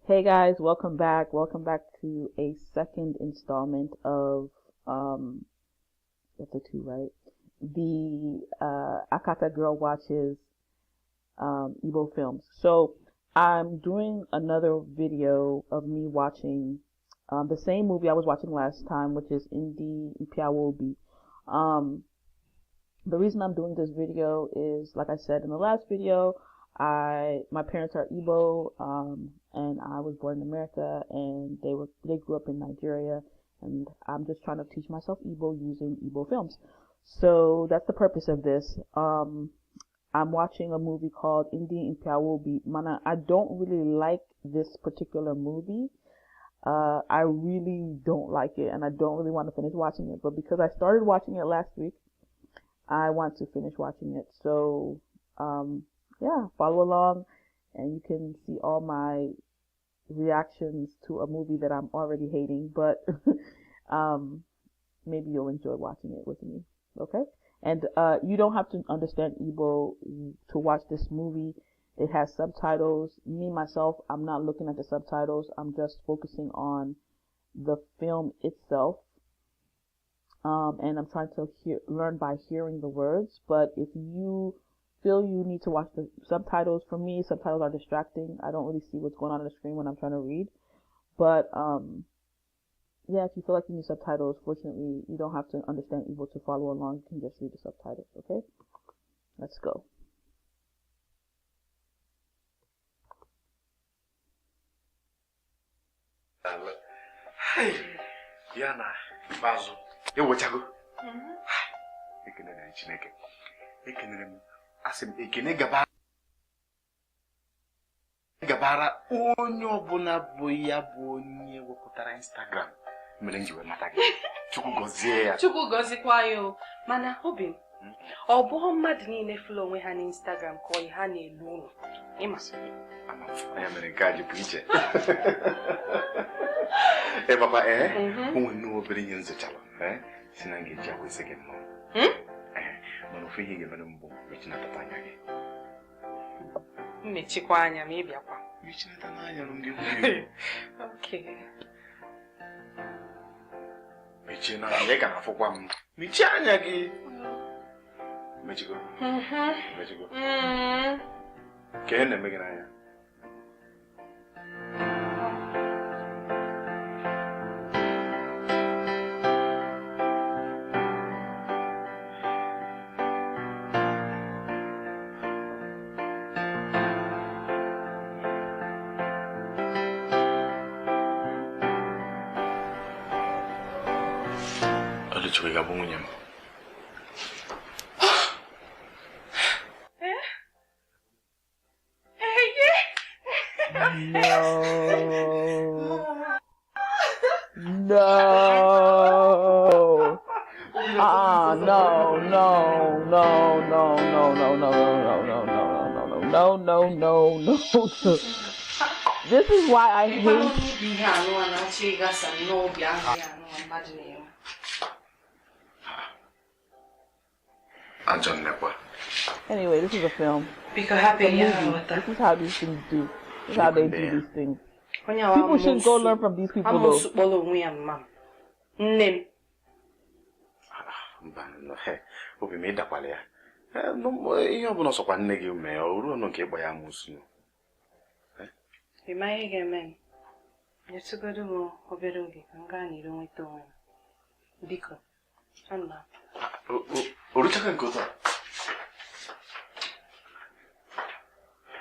Hey guys, welcome back. Welcome back to a second installment of that's a two, right? The AKATA Girl Watches Igbo films. So I'm doing another video of me watching the same movie I was watching last time, which is Mpiawa. The reason I'm doing this video is, like I said in the last video, my parents are Igbo, and I was born in America, and they grew up in Nigeria, and I'm just trying to teach myself Igbo using Igbo films. So that's the purpose of this. I'm watching a movie called Mpiawa. Mana, I don't really like this particular movie. I really don't like it, and I don't really want to finish watching it. But because I started watching it last week, I want to finish watching it. So, yeah, follow along, and you can see all my reactions to a movie that I'm already hating, but maybe you'll enjoy watching it with me, okay? And you don't have to understand Igbo to watch this movie. It has subtitles. Me, myself, I'm not looking at the subtitles. I'm just focusing on the film itself. And I'm trying to learn by hearing the words. But if you feel you need to watch the subtitles, for me, subtitles are distracting. I don't really see what's going on the screen when I'm trying to read. But yeah, if you feel like you need subtitles, fortunately, you don't have to understand Igbo to follow along. You can just read the subtitles, okay? Let's go. Hey, Yana, Bazo, you watch a go. Asim ekene gabara onye ọbụla bụ ya bụ onye wepụtara Instagram mere njiwe mata gị. Chukwu gozie ya. Chukwu gozikwa yo. Mana obi ọ bụ mmadụ niile fụlụ onwe ha n'Instagram ka ọ ha na-elu ụlọ. Ịmasị. Anya mere nke a ji bụ iche. Papa, onwe nnọọ obere ihe nzụchalụ. Si na nga eji akwụsị gị nnọọ. Mana ofe ihe ga-emere mbụ mechi natata anya gị. Mmechikwa anya ma ị bịakwa. Mechi natata anya ndị nwere. Okay. Mechi na anya ị ga na-afụkwa m. Mechi anya gị. Mechigo. Mechigo. Ka ihe na-eme gị n'anya. Chui ga bungu nyam. No. No. This is why I hate. Anyway, this is a film. Because happy this is how these things do. This is how they do these things. People should go learn from these people though.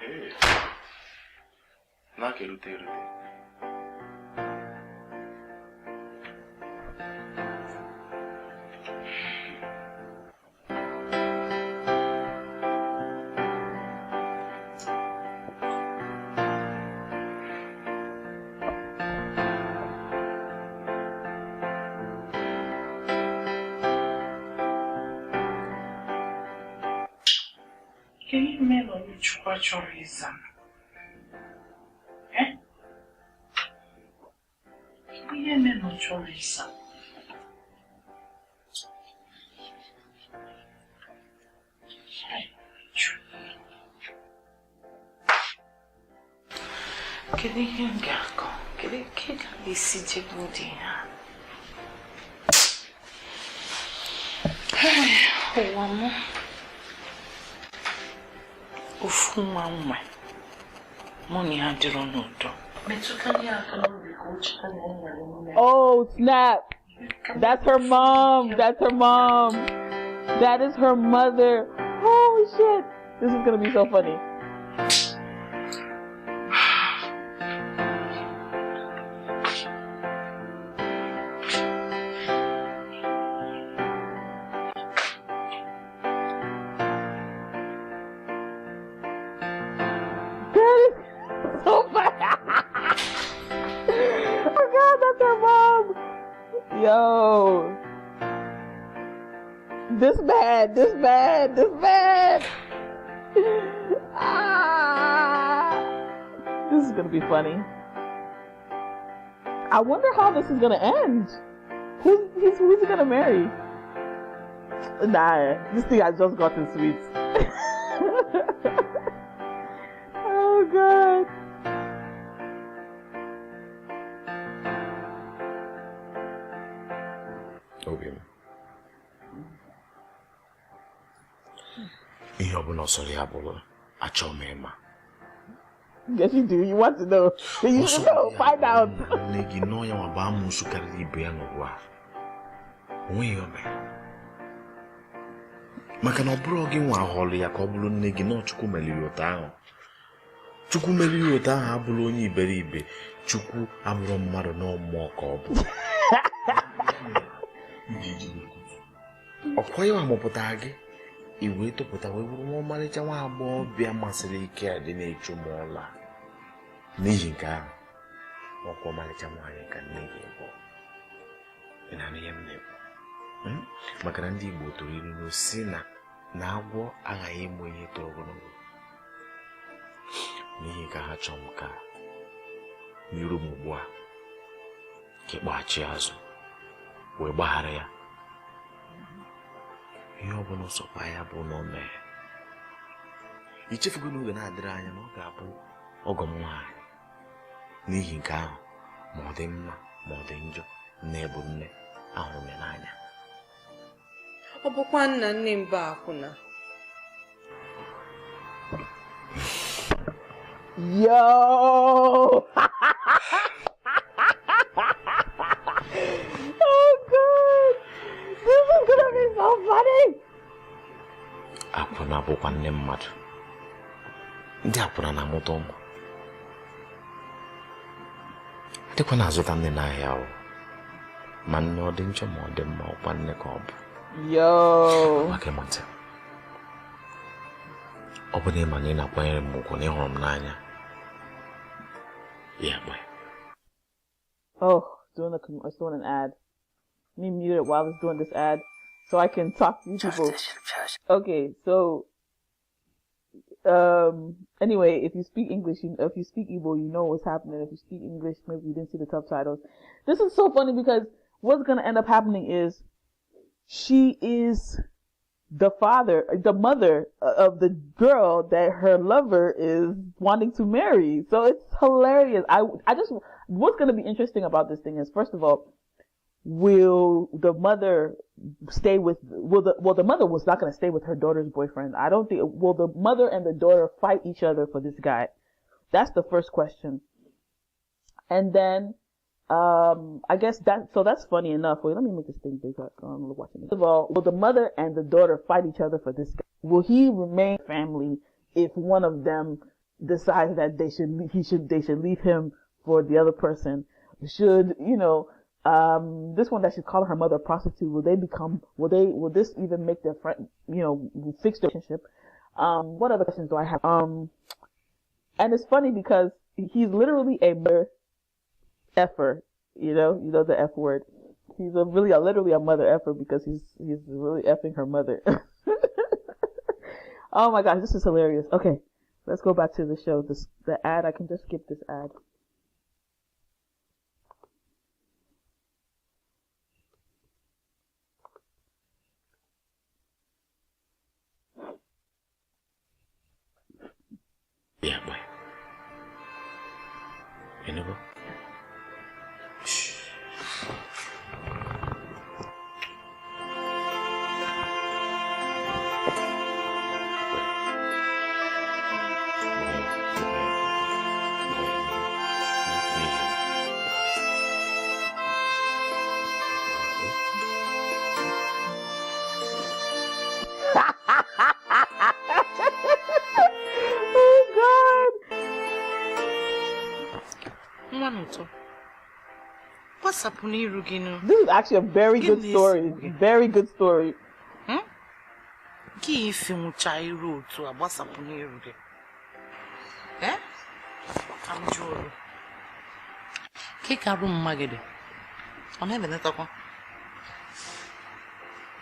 Hey, na ke rute. Can you remember which watch your reason? Can you remember which your reason? Kedu ihe m ga-akọ? Kedu ka ị ga-esi jegbu di ya? Ụwa m. Ofu nwa nwa. Mụ na ya dịrị n'udo. Metụta ya aka n'obi ka o cheta na ọ nwere nne. Oh, snap. That's her mom. That's her mom. That is her mother. Holy shit. This is going to be so funny. Yo, this bad. This is gonna be funny. I wonder how this is gonna end. Who's he gonna marry? Nah, this thing I just got in sweet. Oh God. Okay. Ihe ọbụla ọsọrọ ya bụrụ achọ m ịma. Yes, you do. You want to know. You should go find out. Nne gị nọ ya nwa bụ amụsụ karịrị ibe ya n'ụwa. Onweghị ome. Maka na ọ bụrụ gị nwa ahọrọ ya ka ọ bụrụ nne gị nọ Chukwu meriri ụtọ ahụ. Chukwu meriri ụtọ ahụ abụrụ onye iberibe. Chukwu abụrụ mmadụ n'ọmụọ ka ọ bụ. Ọkwa ya amụpụta gị iwe tụpụta wee bụrụ nwa ọmarịcha nwa agbọghọ bịa masịrị ike a dị na-echu m ọla. N'ihi nke ahụ ọkwa ọmarịcha nwaanyị ka nne gị bụ. Ị na-anụ ihe m na-ekwu? Maka na ndị Igbo toro ilu n'osi na agwọ aghaghị ịmụ ihe toro ogologo. N'ihi ka ha chọọ m ka n'iru m ugbu a ka ịkpọghachi azụ wee gbaghara ya. Ihe ọ bụla nsọkwa ya bụ na o mee. Ichefugo n'oge na-adịrị anya na ọ ga-abụ ọgọ m nwaanyị. N'ihi nke ahụ ma ọ dị mma ma ọ dị njọ nne bụ nne ahụrụ m ya n'anya. Ọ bụkwa nna nne mba akwụna. Yo! Oh God! This is gonna be so funny! Akwụna bụkwa nne mmadụ. Ndị akwụna na-amụta ụmụ. Adịkwa na-azụta nne n'ahịa ahụ. Ma nne ọ dị njọ ma ọ dị mma ọkwa nne ka ọ bụ. Yo! Maka ịmata. Ọ bụ na ịma na ị na-akwanyere m ugwu na ịhụrụ m n'anya. Yeah, boy. Oh, doing an ad. Let me mute it while I was doing this ad so I can talk to you people. Okay, so anyway, if you speak English, if you speak Igbo, you know what's happening. If you speak English, maybe you didn't see the subtitles. This is so funny because what's gonna end up happening is she is the mother of the girl that her lover is wanting to marry. So it's hilarious. What's going to be interesting about this thing is, first of all, will the mother the mother was not going to stay with her daughter's boyfriend. I don't think, will the mother and the daughter fight each other for this guy? That's the first question. And then, I guess that's funny enough. Wait, let me make this thing bigger. I'm watching it. First of all, will the mother and the daughter fight each other for this guy? Will he remain family if one of them decides that they should leave him for the other person? Should, this one that she's calling her mother a prostitute, will this even make their friend, fix their relationship? What other questions do I have? And it's funny because he's literally a mother effer, you know the F word. He's literally a mother effer because he's really effing her mother. Oh my gosh, this is hilarious. Okay, let's go back to the show. The ad, I can just skip this ad. Yeah, boy. You know? Shh. What's happening, Rugino? This is actually a very good story. Very good story. Give him chai road to a what's happening, Rugi. Eh? I'm Joe. Kick a room, Maggie. On heaven, that one.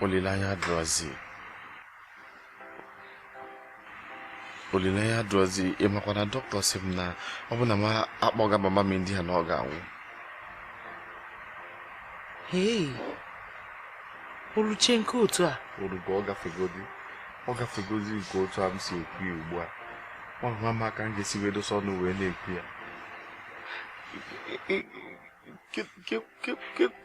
Olilaya Drozi, Emakwana doctor Simna, Obunama, Amoga Mama Mindy and Oga. Hey, Oluchenko to her. Oga Fegodi go to MC Q. One Mama can get see where the sun will end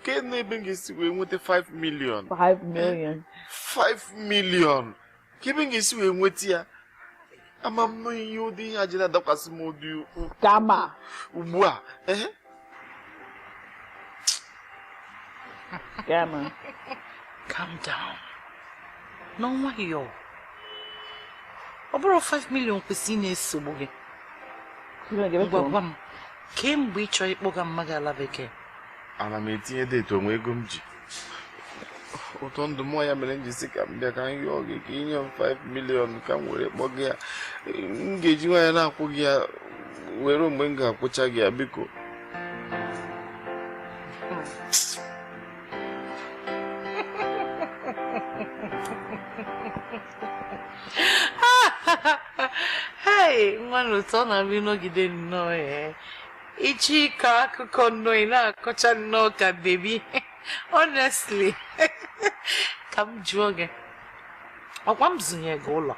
Can they bring his way with the 5 million? 5 million. 5 million. Keeping his way with ya. I'm not you, the Ajila Docasimodu. Gamma. Wa, eh? Gamma. Calm down. No one here. Over 5 million cuisine so boge. You gonna give it to him? Came we try boga magala veke. And I'm 18 days to my gumji. Oton the more I'm in Jessica, there can you 5 million come with it, Bogia. Engage you and I, Pogia, where Munga, Puchagia, Biko. Hey, one was on a vino didn't know, eh? Ichi kaku no ina kocha no ka baby. Honestly. Come jogging. A wamsun gola.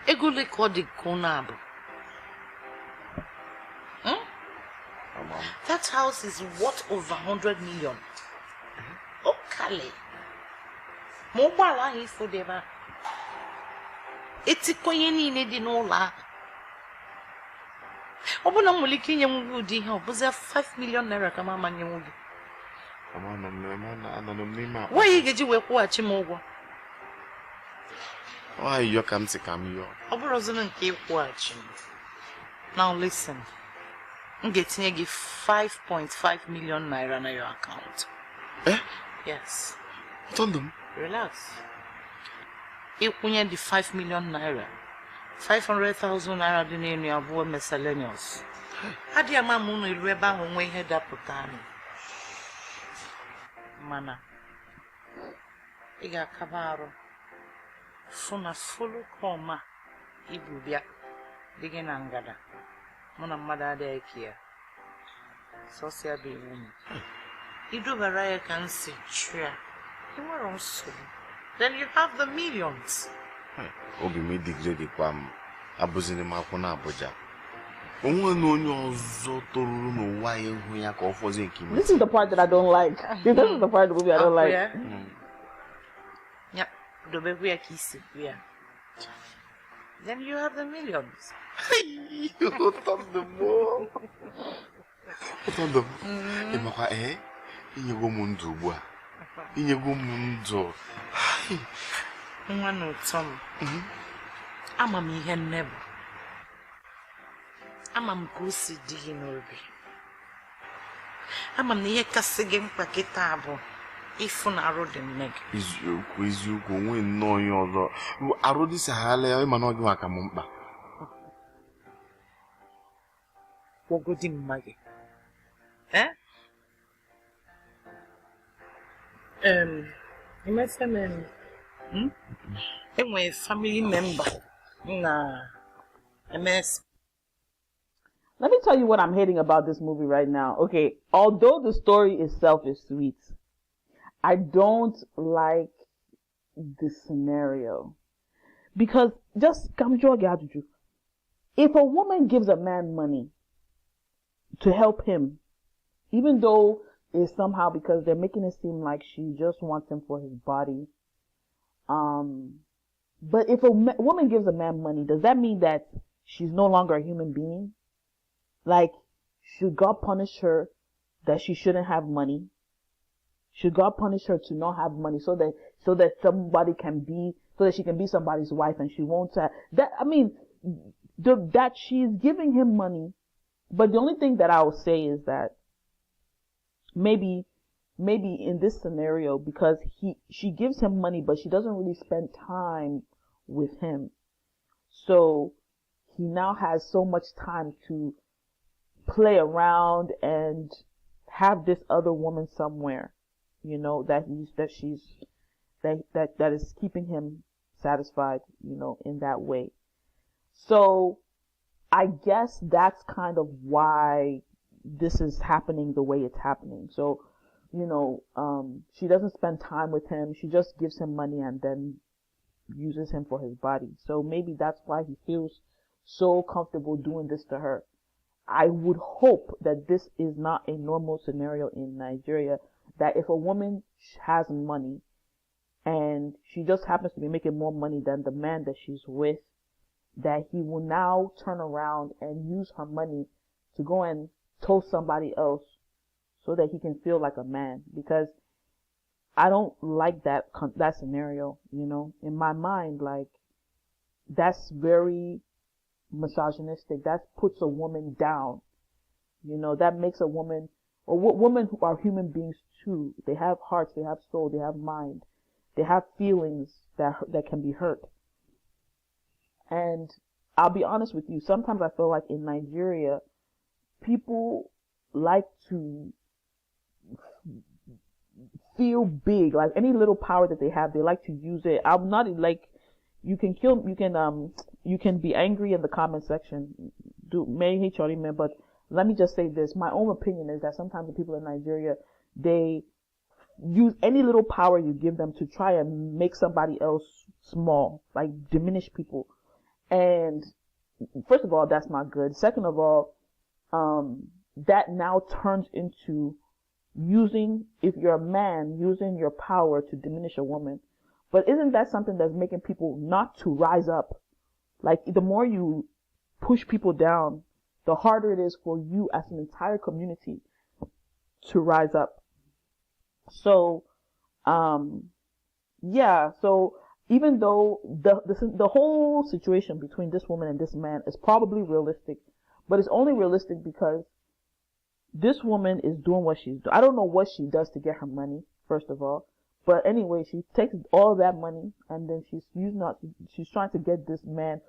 Egule kodi konab. That house is worth over 100 million. Oh, Kale. Mobile is for them. It's a coyeni lady no la. Open a moliki young woody, was there 5 million naira come on young. Why you get you work watching over? Why you come to come you? Oberosan keep watching. Now listen. I'm getting you 5.5 million naira on your account. Eh? Yes. Tondum. Relax. If we had the 5 million naira, 500,000 naira in your boy miscellaneous. How do your mamma will reba when we head up with time? Mana. Iga Cabaro. Funa full coma. Ibubia. Begin angada. Mona mother de kia. So say be woman. You do Baraya can see tria. You were also. Then you have the millions. Obi me degrade kwam abuzini makuna abuja. Onwe no onyo ozo toruru no wa ehu ya ka ofoze nkimi. This is the part that I don't like. This is the part of the movie I don't like. Yep. Dobe kisi. Yeah. Then you have the millions. You thought the more. Otondo. Emakwa inyego mundu bua. Inyego mundu. Nwa no Tom. Ama m ihe nnebu. Ama m ka o si dị gị n'obi. Ama m na ihe kasị gị mkpa kịta bụ ịfụ na arụ dị nne gị. Eziokwu onwe nnọọ onye ọzọ. Arụ dị saghala ya ịma na ọ gị maka m mkpa. Wogodi mma gị. A family member na MS. Let me tell you what I'm hating about this movie right now. Okay, although the story itself is sweet, I don't like the scenario. Because just come joke out you. if a woman gives a man money to help him, even though it's somehow because they're making it seem like she just wants him for his body, but if a woman gives a man money, does that mean that she's no longer a human being? Like, should God punish her that she shouldn't have money? Should God punish her to not have money so that she can be somebody's wife and she won't have that? I mean, that she's giving him money, but the only thing that I would say is that maybe in this scenario, because she gives him money, but she doesn't really spend time with him. So he now has so much time to play around and have this other woman somewhere, you know, that is keeping him satisfied, you know, in that way. So I guess that's kind of why this is happening the way it's happening. So, you know, she doesn't spend time with him. She just gives him money and then uses him for his body. So maybe that's why he feels so comfortable doing this to her. I would hope that this is not a normal scenario in Nigeria, that if a woman has money and she just happens to be making more money than the man that she's with, that he will now turn around and use her money to go and toast somebody else so that he can feel like a man. Because I don't like that scenario, you know. In my mind, like, that's very misogynistic. That puts a woman down, you know. That makes a woman, or women who are human beings too. They have hearts, they have soul, they have mind, they have feelings that can be hurt. And I'll be honest with you, sometimes I feel like in Nigeria, people like to feel big, like any little power that they have, they like to use it. I'm not like, you can be angry in the comment section, may hate your email, but let me just say this. My own opinion is that sometimes the people in Nigeria, they use any little power you give them to try and make somebody else small, like diminish people. And first of all, that's not good. Second of all, that now turns into if you're a man, using your power to diminish a woman. But isn't that something that's making people not to rise up? Like, the more you push people down, the harder it is for you as an entire community to rise up. So, yeah, so even though the whole situation between this woman and this man is probably realistic, but it's only realistic because this woman is doing what she's doing. I don't know what she does to get her money, first of all. But anyway, she takes all that money and then she's trying to get this man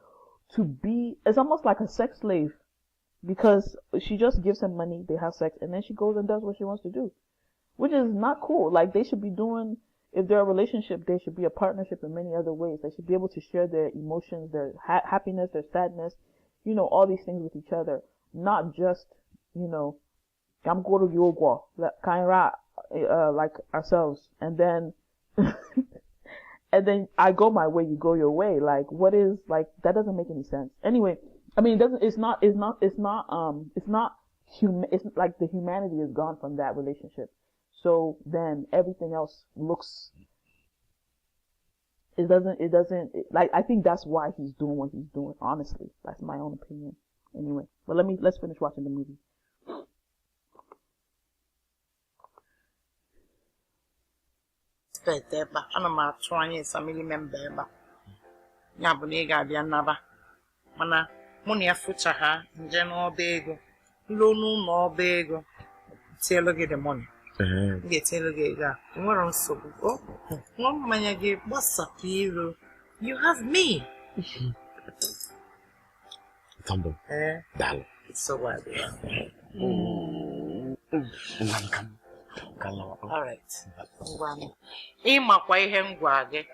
to be, it's almost like a sex slave, because she just gives him money, they have sex, and then she goes and does what she wants to do, which is not cool. Like, they should be doing, if they're a relationship, they should be a partnership in many other ways. They should be able to share their emotions, their happiness, their sadness, you know, all these things with each other, not just, you know, I'm going to yoga, like ourselves, and then and then I go my way, you go your way. Like, what is, like, that doesn't make any sense. Anyway, I mean, it's like the humanity is gone from that relationship. So then everything else looks, like, I think that's why he's doing what he's doing, honestly. That's my own opinion. Anyway, but let's finish watching the movie. Ana m atụ anya family member ebe a. Ya bụ na ị ga-abịa nnaba. Mana mụ na ya fụcha ha nje n'ọba ego. Ilu n'ụlọ ọba ego. Tielu gị the money. M ga-etielu gị ego a. Nwere nsogbu. Oh, nwa mmanya gị gbasapụ iro. You have me. Tambo. Dalo. So what? All right. Ịmakwa ihe m gwa gị.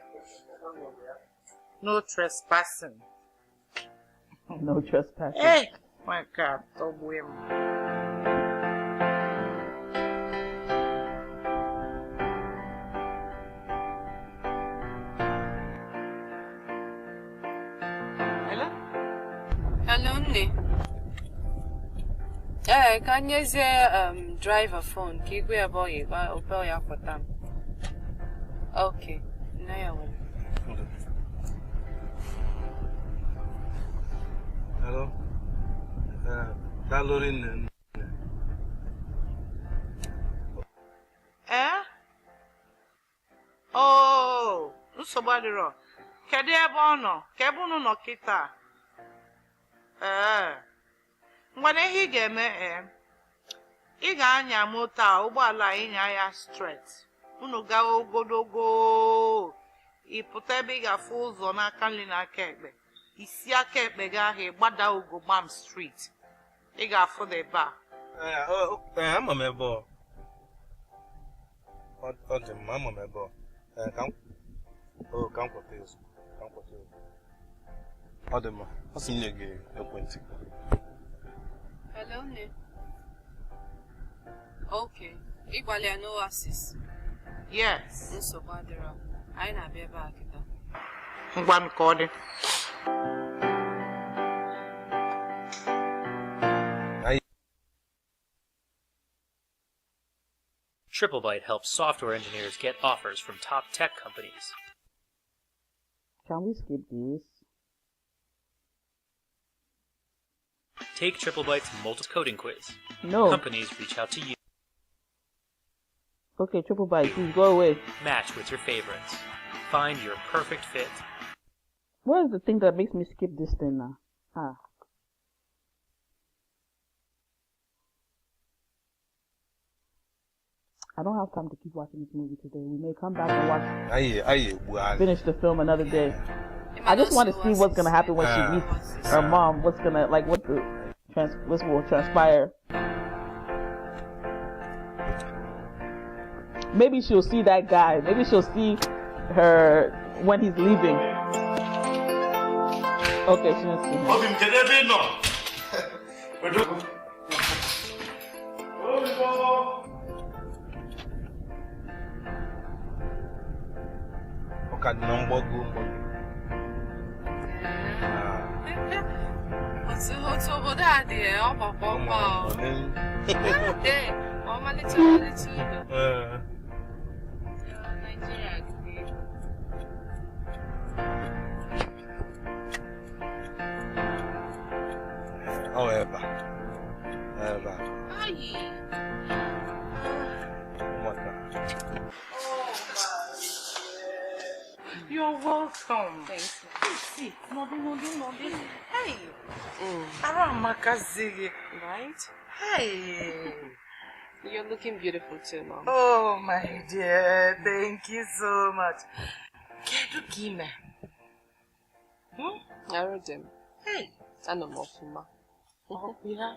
No trespassing. No trespassing. Hey, my God, tọgbu him. Hello, Can you say driver phone? Kigwe boy, obey ya for them. Okay. Now you will. Hello. Dalorin. Oh, somebody wrong. Kedu ebe ọ nọ? Ka ebe unu nọ kịta? Ngwana ihe ị ga-eme ị ga-anya moto a ụgbọala ịnya ya straight. Unu gaa ogodogo. Ị pụta ebe ị ga-afụ ụzọ n'aka nri na aka ekpe. Isi aka ekpe gị ahụ ịgbada Ugobam Street. Ị ga-afụ the bar. Ama m ebe ọ. Ọ dị mma, ama m ebe ọ. Ka m kwụta ụzọ. Ọ dị mma. Ọ sị nye gị ekwentị. Hello, Ne. Okay. Igbalia no assist. Yes. Nsogbu adịrọ. Anyị na-abịa ebe a kịta. Ngwa m ka ọ dị. TripleByte helps software engineers get offers from top tech companies. Can we skip this? Take TripleByte's multiple coding quiz. No. Companies reach out to you. Okay, TripleByte, please go away. Match with your favorites. Find your perfect fit. What is the thing that makes me skip this thing now? I don't have time to keep watching this movie today. We may come back and finish the film another day. I just want to see what's gonna happen when she meets her mom. What's what will transpire. Maybe she'll see that guy. Maybe she'll see her when he's leaving. Okay, she didn't see him. You're welcome. Thanks. See, no. Hey. Aramakazi. Right? Hey. You're looking beautiful too, Mom. Oh, my dear. Thank you so much. Kedu kime? I read them. Hey. And I'm off, Ma. Oh, yeah?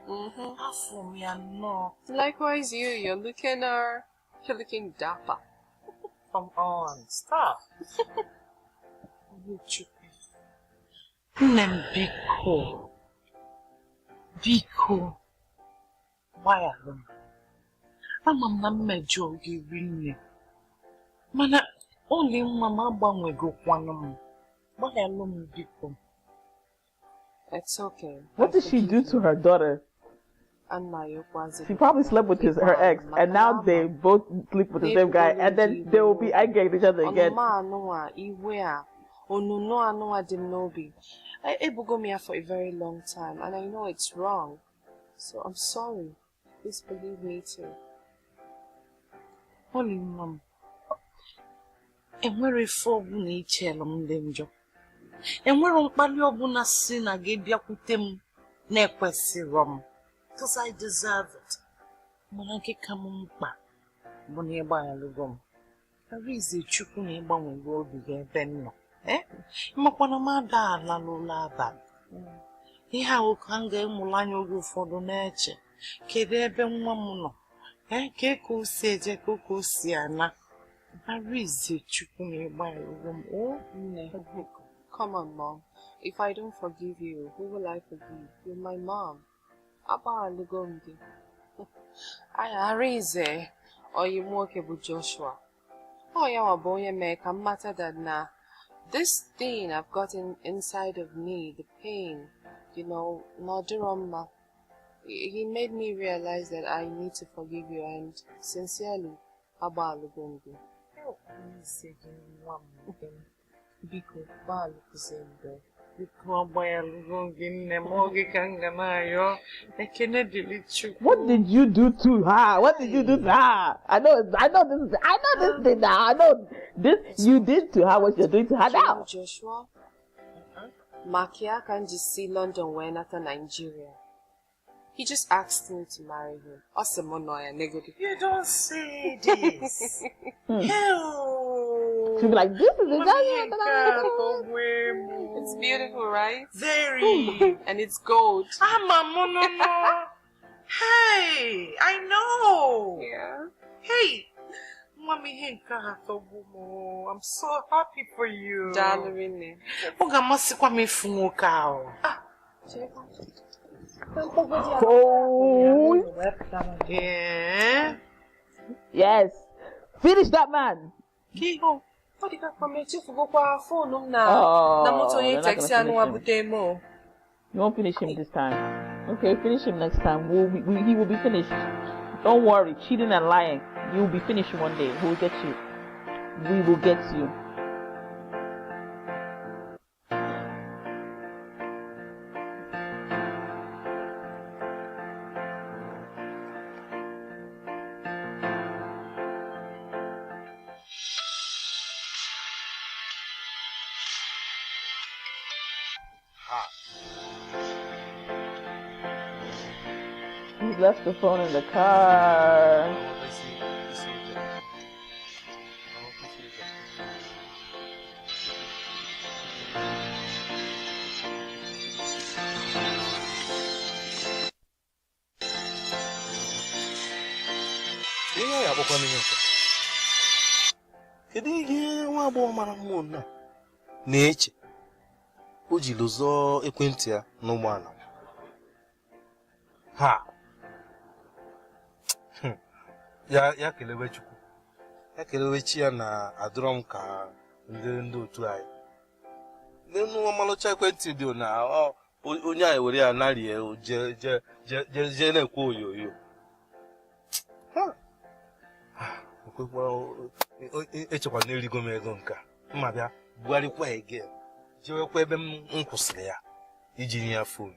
No. Likewise, you're looking dapper. Come on, stop. Nne m biko gbaghalụ m. Ama m na mmejọ gị rinne, mana ole nwa m agbanwegokwanụ m. Gbaghalụ m biko. It's okay. What did she do to her daughter? She probably slept with her ex, and now they both sleep with the same guy, and then they will be angry at each other again. Ebugo me for a very long time, and I know it's wrong. So I'm sorry. Please believe me too. Holy mom. Enwere fogu na ichelu m dị njọ. Enwere mkpali ọbụna si na gị bịakwute m na-ekwesịrọ m. Because I deserve it. Mana nke ka m mkpa bụ na ịgbaghalụgo m. Arize Chukwu na ịgbanwego obi gị ebe m nọ. Makwana m ada ala n'ụlọ abalị. Ihe ahụ ka m ga-emụrụ anya oge ụfọdụ na-eche. Kedu ebe nwa m nọ? Ka o si eje ka o si ana. Arize Chukwu na ịgbaghalụgo m. Come on, Mom. If I don't forgive you, who will I forgive? You're my mom. Abalugomdi. Arize, or you work with Joshua. Oh, yeah, boy, make a matter that now. This thing I've gotten inside of me, the pain, not the He made me realize that I need to forgive you and sincerely, Abalugongo. Biko, Balu Kuzembe. What did you do to her? What did you do to her? I know this thing now. I know this you did to her what you're doing to her now. Joshua, Makia can just see London when after Nigeria. He just asked me to marry him. You don't say this. Hell. She'll be like, this is It's beautiful, right? Very. And it's gold. Hey, I know. Yeah. Hey. Mommy, I'm so happy for you. Darling. Oh. Yeah. Yes. Finish that man. Oh, they're not gonna finish him. You won't finish him this time. Okay, finish him next time. He will be finished. Don't worry. Cheating and lying. You will be finished one day. We'll get you. We will get you. He left the phone in the car. N'eche o ji lụzọ ekwentị ya n'ụgbọala ha ya kelewe Chukwu ya kelewe chi ya na adọrọ m ka ndị otu anyị n'enu ọmalụcha ekwentị dị na onye anyị were ya narie je na-ekwe oyoyo echekwa na erigo m ego nka mma bịa bugharịkwa ege jewekwa ebe m kwụsịrị ya iji nye ya fon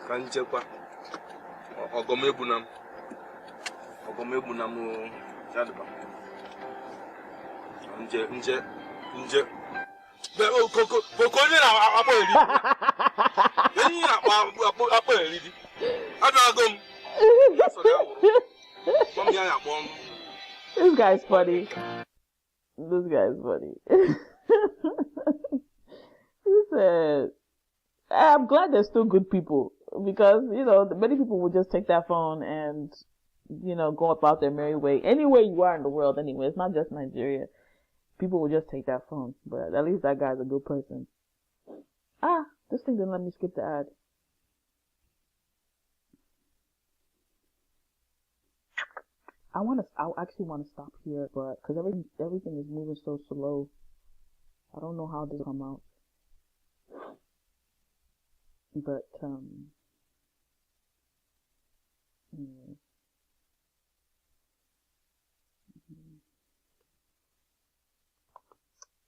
ka nchekwa ọgọmegbu na m yadịba nje koko onye na-akpọ eridi enyi na-akpọ eridi abịago m This guy's funny. This guy's funny. He said, I'm glad there's still good people because, many people would just take that phone and, go about their merry way. Anywhere you are in the world anyway, it's not just Nigeria. People would just take that phone, but at least that guy's a good person. This thing didn't let me skip the ad. I actually want to stop here, but because everything is moving so slow, I don't know how this will come out. But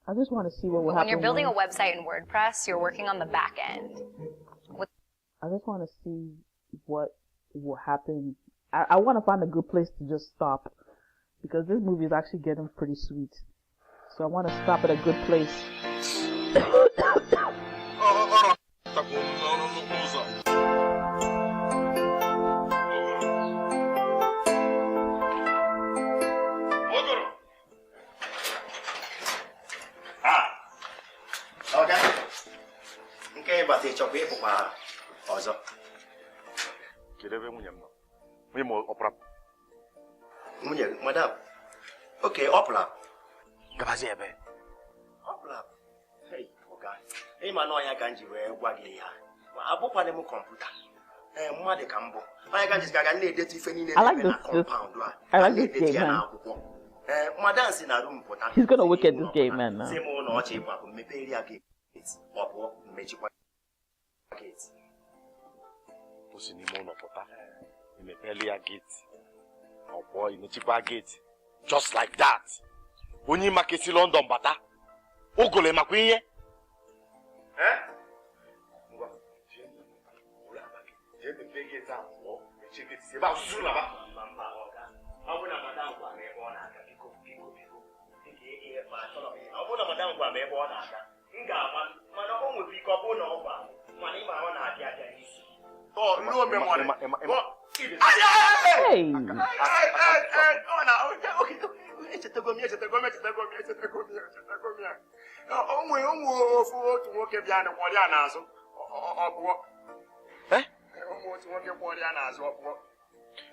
I just want to see what will happen. When you're building a website in WordPress, you're working on the back end. I just want to see what will happen. I want to find a good place to just stop because this movie is actually getting pretty sweet. So I want to stop at a good place. Okay. Okay, but it's okay for also. Madam. Okay, opera. Opera. Hey, okay. Hey, man, I can't do waggy. I bought a computer. Mother Cambo. I can just get a lady if any compound. I like this game, man. Madam's in a room. He's gonna look at this game, man. Same or not cheap, maybe a game. It's what magic. Gate. Pussy ni mono pota. You may barely a gate. Oh boy, you cheaper gate. Just like that. When you make it London bata. Ogole makwinye.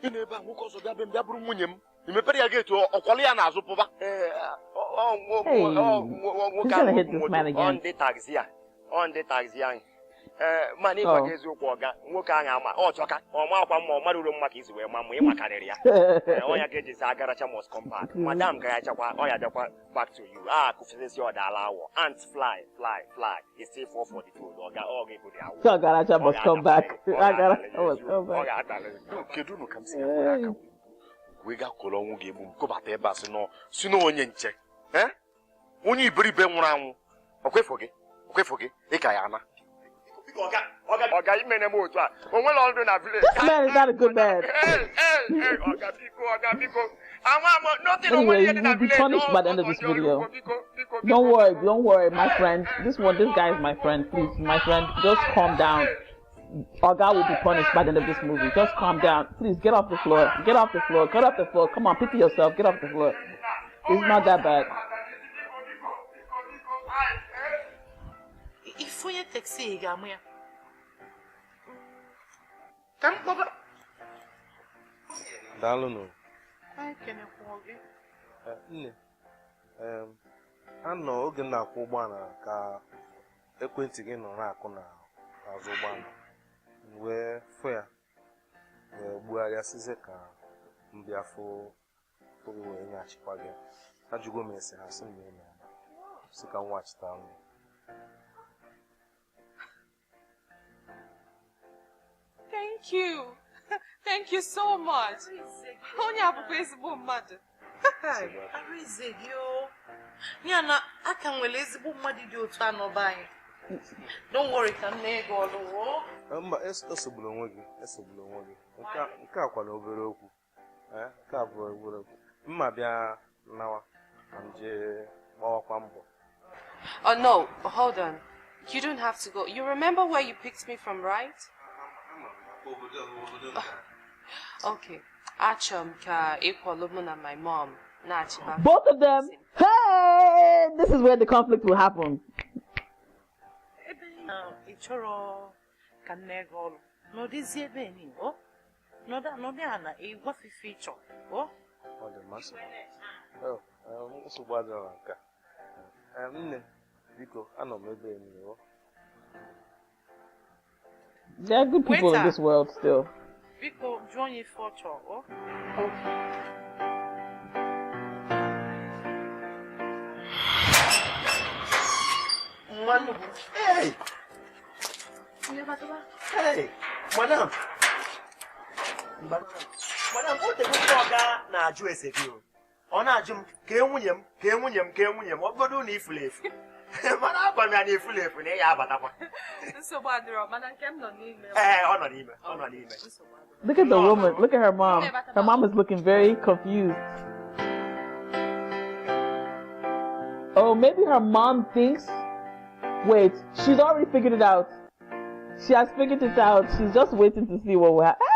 You never walk also that been double munim. You may pay a gate or Coliana Zupa. He's gonna hit this man again. On the taxi. On the taxi. Money for his work, or Choka, or Maru Makis, where Mamma Macaria. All I get is Agaracha most compact. Madame Gachawa, back to you. Could your dollar. Ants fly. It's still 442. Or give you the hour. So Agaracha must come back. Agaracha must come back. Kedu no come see aka. We got kolonwu gemu go bata eba so no onye nche. Onye ibiri be nwuru anwu. Okwefoge e ka ya na. Oga imene mo otu a. Onwe lo ndo na village. This man is not a good man. Hey, Oga Biko. Anyway, you'll be punished by the end of this video. Don't worry, my friend. This guy is my friend. Please, my friend, just calm down. Oga will be punished by the end of this movie. Just calm down. Please, get off the floor. Get off the floor. Come on, pity yourself. Get off the floor. It's not that bad. If we taxi, Gamuya. Daalụ. I can afford it. Anọ oge na-akwụ ụgbọala ka ekwentị gị nọ na-akụ na azụ ụgbọala. Wee fụ ya. Wee gbugharịa size ka mbịafụ oge wee nyachikwa gị. Ajụgo m ese ha sị m na si ka nwachita nri. Thank you. Thank you so much. Onye abụkwa ezigbo mmadụ. Yana, I can well ezigbo mmadụ dị otu anọba anyị. Don't worry, ka m na-ego ọlụ. Mba, esogbula onwe gị. Nke a kwa na obere okwu. Nke a bụ obere okwu. Mma bịa nawa na nje gbawakwa mbọ. Oh no, hold on. You don't have to go. You remember where you picked me from, right? Okay. Achom ka equalumon and my mom. Both of them. Hey, this is where the conflict will happen. Ichoro can nego. No, this is any. Oh, no, that no, Diana. A what feature? Oh, the master. Oh, I'm so bad. Because I know maybe any. There are good people in this world still. Because join your photo. Oh, Hey! Hey! Madam, what the fuck na aju ese bi o? Ona aju m ka enwunye m ogodo na ifulefu. Mana agwa m ya na ifulefu na ya abatakwa. Nsogbu adịrọ mana nke m nọ n'ime. Ọ nọ n'ime. Look at the woman. Look at her mom. Her mom is looking very confused. Oh, maybe her mom thinks. Wait, she's already figured it out. She has figured it out. She's just waiting to see what will happen.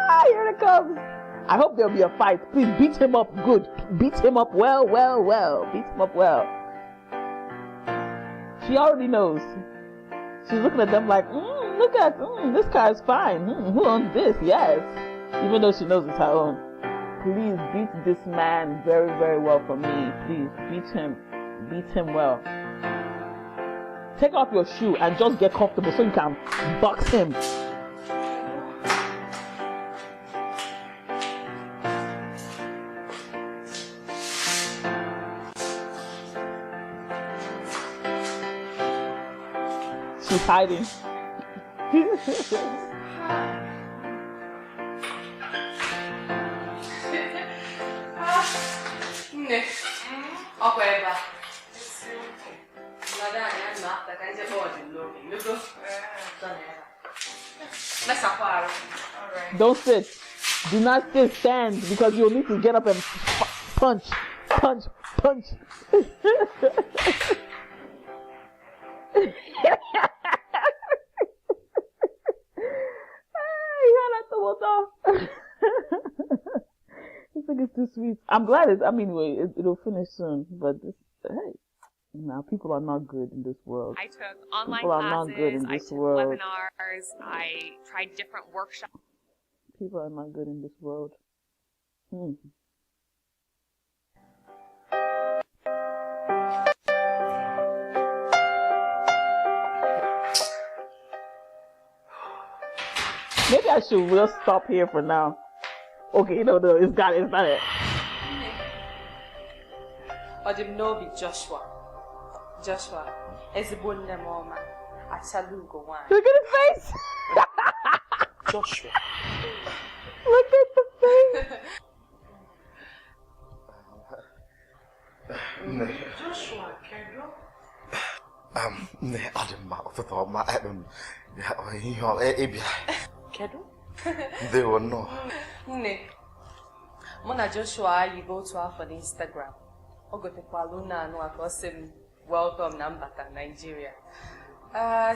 Ah, here it comes. I hope there'll be a fight. Please beat him up good. Beat him up well. Beat him up well. She already knows. She's looking at them like, look at, this guy's fine. Who owns this? Yes. Even though she knows it's her own. Please beat this man very, very well for me. Please beat him. Beat him well. Take off your shoe and just get comfortable so you can box him. She's hiding. Ne? Ako eba. Nada ya na ta kan je bo din lo bi. Look. Let's apart. All right. Don't sit. Do not sit. Stand because you'll need to get up and punch. This thing is too sweet. I'm glad it'll finish soon, but hey, now people are not good in this world. I took online People are classes, not good in I this took world. webinars, I tried different workshops. People are not good in this world. Maybe I should just stop here for now. Okay, no, it's not it. I didn't know be Joshua. Joshua, ezigbo nne m ọma. Achalu ugo nwanyị. Look at his face. Joshua. Look at the face. Joshua, kedu? Ne adịmma ọtụtụ ọma ihe ịbịa. Kedu? They were no. Nne, mụ na Joshua ayigo otu afọ n'Instagram. O gotekwala unu anụ aka ọ sị m welcome na mbata Nigeria.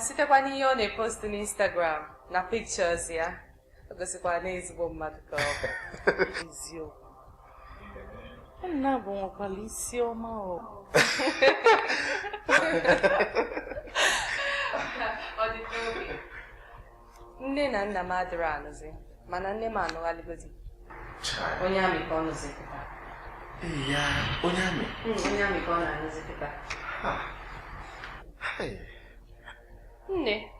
Sitekwa n'ihe ọ na-epost n'Instagram na pictures ya. O gosikwara na ezigbo mmadụ ka ọ bụ. Eziokwu. Nna bụ nwekwara isi ọma o. Ọ dị n'obi. Nne na nna m adịrị anụzi, mana nne m anụghalịgodi. Onye amị ka ọ nụzi kịta. Ya, onye amị? Onye amị ka ọ na-anụzi kịta. Nne,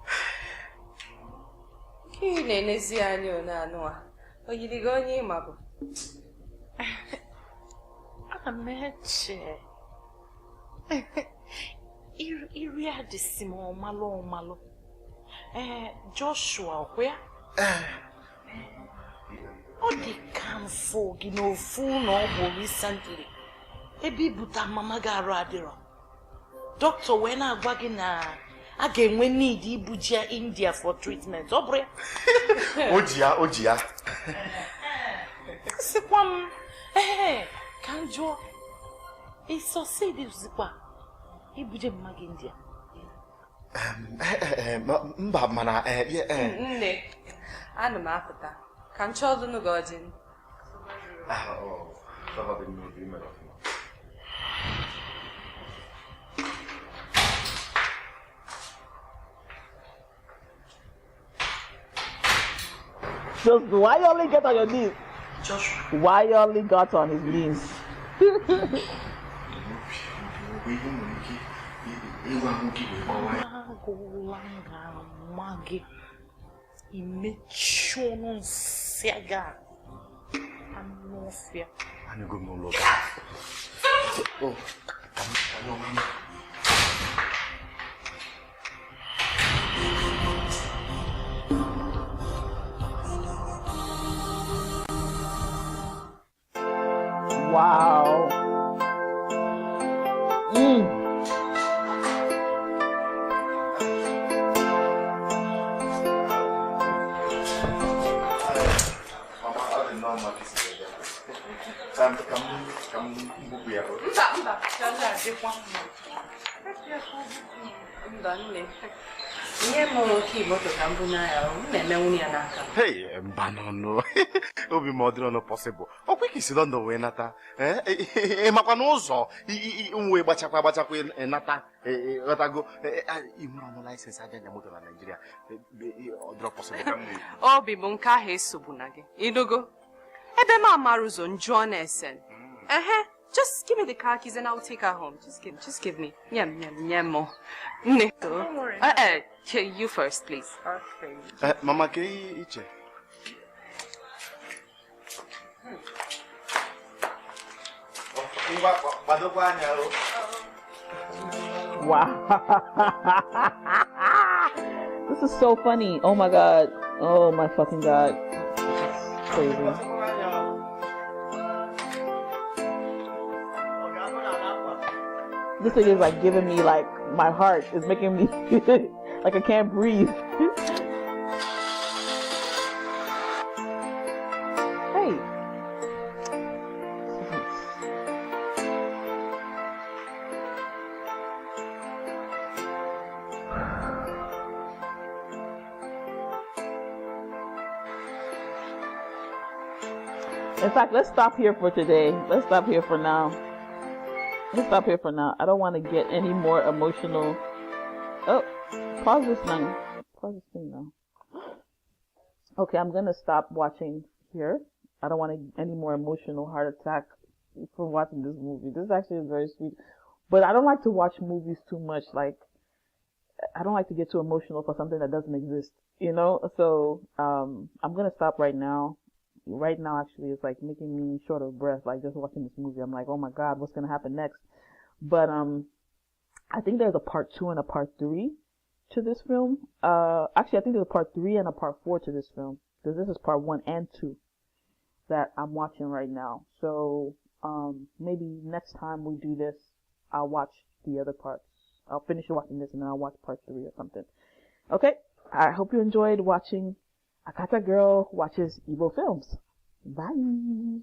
ka ị na-enezi anya one anụ a, o yiri gị onye ịma bụ? Ana m eche iri adịsị m ọmalụ. Joshua ọkwa ya? Ọ dị ka mfụ gị n'ofu na ọ bụ recently ebe ibuta mama gị arụ adịrọ. Dọkịta wee na-agwa gị na a ga-enwe need ibuji ya India for treatment. Ọ bụrụ ya? O ji ya. Sịkwa m, ka m jụọ, ị succeedizikwa ibuje mma gị India? Mba, mana Nne, ana m apụta ka m chọọ ọdụnụ gị ọjị. Just why you only get on your knees? Joshua. Why you only got on his knees? Magi imechono siaga anofia ani go no lo oh wow. Hey, Mbanono. Obi modern no possible. O quick is London we nata. Makwa n'ụzọ nwe gbachakwa nata otago imuru no license aja nya moto na Nigeria. O drop possible ka me. Obi bụ nke ahụ esogbu na gị. Idogo. Ebe m amara ụzọ njụọ na-esen. Just give me the car keys and I'll take her home. Just give me. Nyem. You first, please. Okay. Mama, ke iche. Wow. This is so funny. Oh my god. Oh my fucking god. It's crazy. This thing is like giving me like my heart is making me like I can't breathe. Hey. In fact, let's stop here for today. Let's stop here for now. Let's stop here for now. I don't want to get any more emotional. Oh, pause this now. Pause this thing now. Okay, I'm gonna stop watching here. I don't want any more emotional heart attack from watching this movie. This actually is very sweet, but I don't like to watch movies too much. Like, I don't like to get too emotional for something that doesn't exist, you know? So, I'm gonna stop right now. Right now, actually, it's like making me short of breath, like just watching this movie. I'm like, oh my god, what's gonna happen next? But, I think there's a part 2 and a part 3 to this film. Actually, I think there's a part 3 and a part 4 to this film. Because this is part 1 and 2 that I'm watching right now. So, maybe next time we do this, I'll watch the other parts. I'll finish watching this and then I'll watch part 3 or something. Okay, I hope you enjoyed watching AKATA Girl Watches Igbo Films. Bye!